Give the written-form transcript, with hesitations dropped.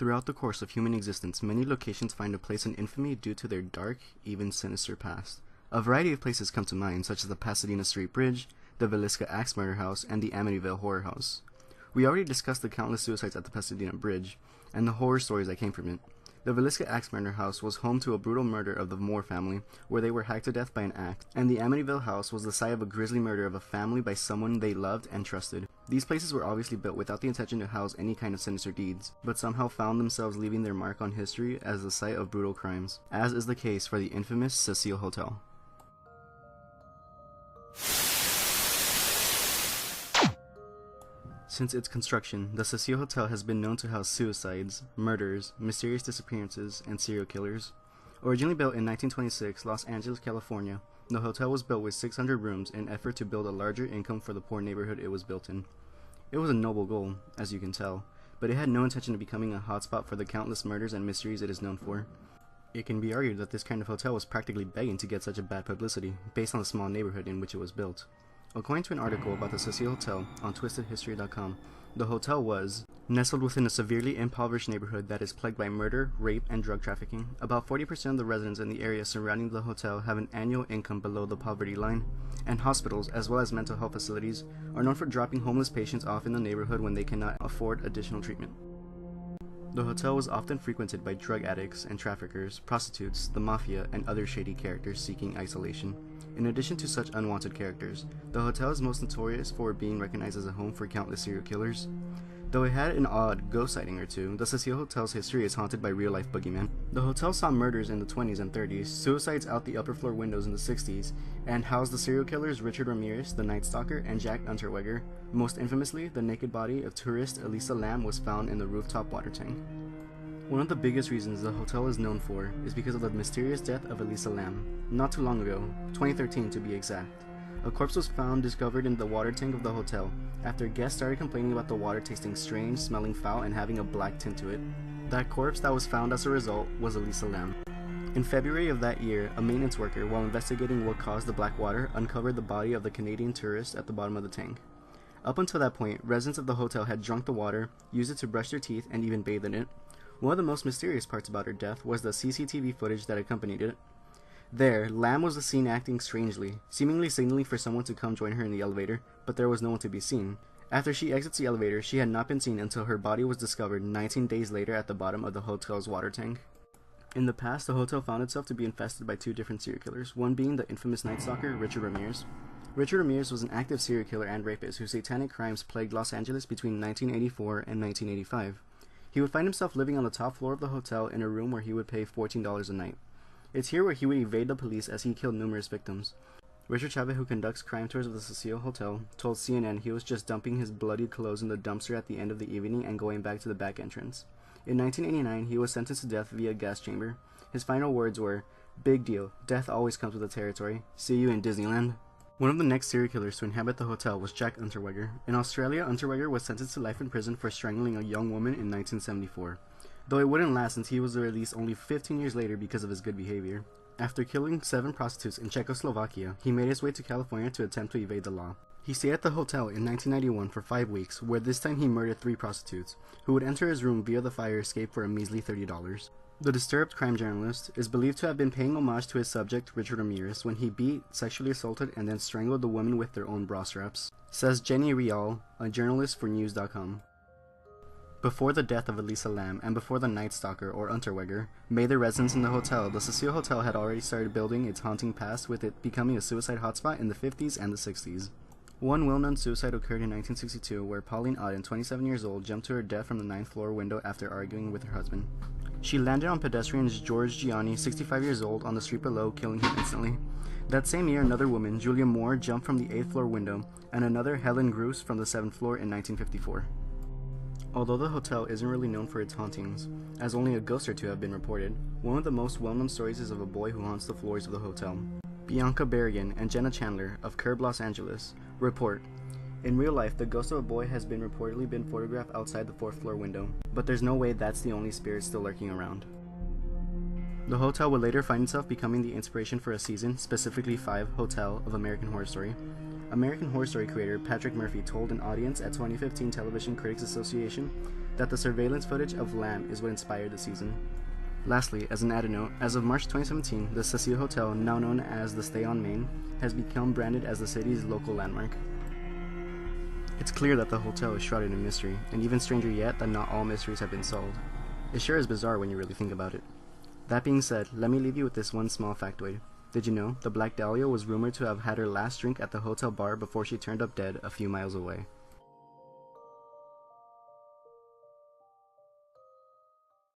Throughout the course of human existence, many locations find a place in infamy due to their dark, even sinister past. A variety of places come to mind, such as the Pasadena Street Bridge, the Villisca Axe Murder House, and the Amityville Horror House. We already discussed the countless suicides at the Pasadena Bridge, and the horror stories that came from it. The Villisca Axe Murder House was home to a brutal murder of the Moore family, where they were hacked to death by an axe, and the Amityville house was the site of a grisly murder of a family by someone they loved and trusted. These places were obviously built without the intention to house any kind of sinister deeds, but somehow found themselves leaving their mark on history as the site of brutal crimes, as is the case for the infamous Cecil Hotel. Since its construction, the Cecil Hotel has been known to house suicides, murders, mysterious disappearances, and serial killers. Originally built in 1926, Los Angeles, California, the hotel was built with 600 rooms in an effort to build a larger income for the poor neighborhood it was built in. It was a noble goal, as you can tell, but it had no intention of becoming a hotspot for the countless murders and mysteries it is known for. It can be argued that this kind of hotel was practically begging to get such a bad publicity, based on the small neighborhood in which it was built. According to an article about the Cecil Hotel on twistedhistory.com, the hotel was nestled within a severely impoverished neighborhood that is plagued by murder, rape, and drug trafficking. About 40% of the residents in the area surrounding the hotel have an annual income below the poverty line, and hospitals, as well as mental health facilities, are known for dropping homeless patients off in the neighborhood when they cannot afford additional treatment. The hotel was often frequented by drug addicts and traffickers, prostitutes, the mafia, and other shady characters seeking isolation. In addition to such unwanted characters, the hotel is most notorious for being recognized as a home for countless serial killers. Though it had an odd ghost sighting or two, the Cecil Hotel's history is haunted by real-life boogeymen. The hotel saw murders in the 20s and 30s, suicides out the upper floor windows in the 60s, and housed the serial killers Richard Ramirez, the Night Stalker, and Jack Unterweger. Most infamously, the naked body of tourist Elisa Lam was found in the rooftop water tank. One of the biggest reasons the hotel is known for is because of the mysterious death of Elisa Lam. Not too long ago, 2013 to be exact, a corpse was discovered in the water tank of the hotel after guests started complaining about the water tasting strange, smelling foul, and having a black tint to it. That corpse that was found as a result was Elisa Lam. In February of that year, a maintenance worker, while investigating what caused the black water, uncovered the body of the Canadian tourist at the bottom of the tank. Up until that point, residents of the hotel had drunk the water, used it to brush their teeth, and even bathed in it. One of the most mysterious parts about her death was the CCTV footage that accompanied it. There, Lam was seen acting strangely, seemingly signaling for someone to come join her in the elevator, but there was no one to be seen. After she exits the elevator, she had not been seen until her body was discovered 19 days later at the bottom of the hotel's water tank. In the past, the hotel found itself to be infested by two different serial killers, one being the infamous Night Stalker, Richard Ramirez. Richard Ramirez was an active serial killer and rapist whose satanic crimes plagued Los Angeles between 1984 and 1985. He would find himself living on the top floor of the hotel in a room where he would pay $14 a night. It's here where he would evade the police as he killed numerous victims. Richard Chavez, who conducts crime tours of the Cecil Hotel, told CNN he was just dumping his bloody clothes in the dumpster at the end of the evening and going back to the back entrance. In 1989, he was sentenced to death via gas chamber. His final words were, "Big deal, death always comes with the territory. See you in Disneyland." One of the next serial killers to inhabit the hotel was Jack Unterweger. In Australia, Unterweger was sentenced to life in prison for strangling a young woman in 1974. Though it wouldn't last since he was released only 15 years later because of his good behavior. After killing 7 prostitutes in Czechoslovakia, he made his way to California to attempt to evade the law. He stayed at the hotel in 1991 for 5 weeks, where this time he murdered 3 prostitutes, who would enter his room via the fire escape for a measly $30. The disturbed crime journalist is believed to have been paying homage to his subject, Richard Ramirez, when he beat, sexually assaulted, and then strangled the women with their own bra straps, says Jenny Rial, a journalist for News.com. Before the death of Elisa Lam and before the Night Stalker or Unterweger made their residence in the hotel, the Cecil Hotel had already started building its haunting past, with it becoming a suicide hotspot in the 50s and the 60s. One well-known suicide occurred in 1962 where Pauline Auden, 27 years old, jumped to her death from the 9th floor window after arguing with her husband. She landed on pedestrian George Gianni, 65 years old, on the street below, killing him instantly. That same year, another woman, Julia Moore, jumped from the 8th floor window, and another, Helen Gruss, from the 7th floor in 1954. Although the hotel isn't really known for its hauntings, as only a ghost or two have been reported, one of the most well-known stories is of a boy who haunts the floors of the hotel. Bianca Berrigan and Jenna Chandler of Curb Los Angeles report, "In real life, the ghost of a boy has reportedly been photographed outside the 4th floor window, but there's no way that's the only spirit still lurking around." The hotel would later find itself becoming the inspiration for a season, specifically 5, Hotel, of American Horror Story. American Horror Story creator Patrick Murphy told an audience at 2015 Television Critics Association that the surveillance footage of Lamb is what inspired the season. Lastly, as an added note, as of March 2017, the Cecil Hotel, now known as the Stay on Main, has become branded as the city's local landmark. It's clear that the hotel is shrouded in mystery, and even stranger yet that not all mysteries have been solved. It sure is bizarre when you really think about it. That being said, let me leave you with this one small factoid. Did you know the Black Dahlia was rumored to have had her last drink at the hotel bar before she turned up dead a few miles away?